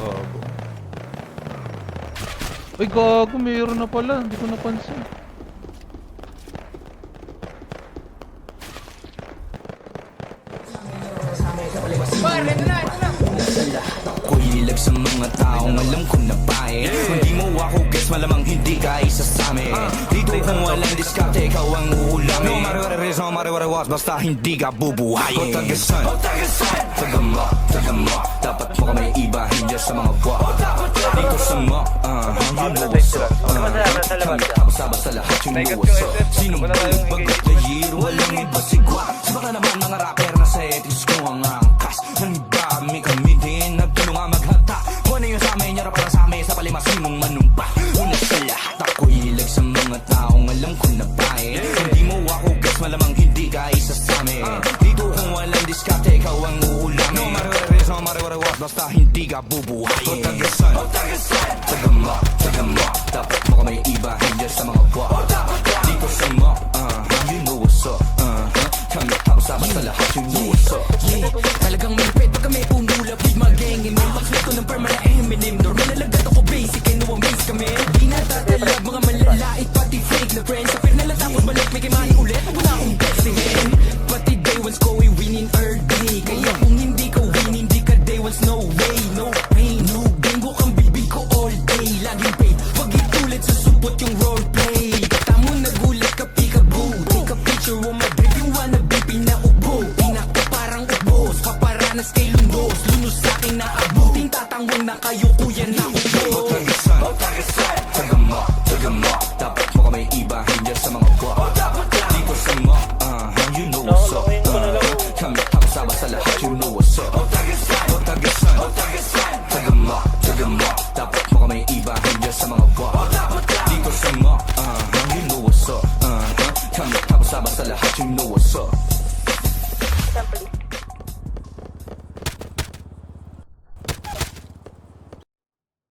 Gago. Ay, gago, mayroon na pala. Hindi ko napansin. Ako'y ilag sa mga taong alam ko na pae. Hindi mo ako guess, malamang hindi ka isa sa amin. Dito kung walang diskarte, ikaw ang uulamin. No matter what it is, no matter what it was, basta hindi ka bubuhayin. O tagasan, tagama, tagama. Dapat mo kami ibahin dyan sa mga buwa. Dito sa mo, you know what's up. Kami tapos sa lahat, you know what's up. Sino ba yung pagkakayir, walang iba sigwa. Baka naman mga rapper na sa etis ko ang angkas. Nang dami kami din, nagtulungan maghata. Kung ano yung sa amin, yara para sa amin, sa palimasimong manumpa. Una sa lahat, ako'y ilag sa mga taong alam ko na pae. Hindi mo ako guess, malamang hindi ka isa sa amin. Dito kung walang diskarte, ikaw ang uulamin. No matter what it is, no matter what it was, basta hindi ka bubuhayin. O tagasan, tagama, tagama. Dapat mo kami ibahin dyan sa mga buwa. Dito sa mo, you know what's up. Kami tapos sa lahat, you know what's up. Talagang malapit pag kami pumulap with mga gangin. May bakit ko ng perma na Eminem. Normal na lagat ako basic, and no amaze kami. Di natatalag mga malalait, pati fake na friends. Sa fair na lang tapos balik, may kimani ulit. Wala akong besihin. Pati day ones ko, we winning earth day. Kaya kung hindi ka win, hindi ka day ones, no way, no pain, no gain. Bukang bibig ko all day, laging paid. Wag itulit sa supot yung roleplay. Tamo nagulat ka, peekaboo. Take a picture of my drip, yung wannabe, pinaubo. Pinako parang ubos, paparanas kay lundos. Lunos sa'kin na abuting tatangwang na kayo, kuya na ubo. O tagasan, tagama, tagama. Dapat mo kami ibahin dyan sa mga buwa. Dito sa mo, you know what's up. Kami tapos sa lahat, you know what's up. O tagasan, tagama, tagama. Dapat mo kami ibahin dyan sa mga buwa. Dito sa mo, you know what's up. Kami tapos sa lahat, you know what's up.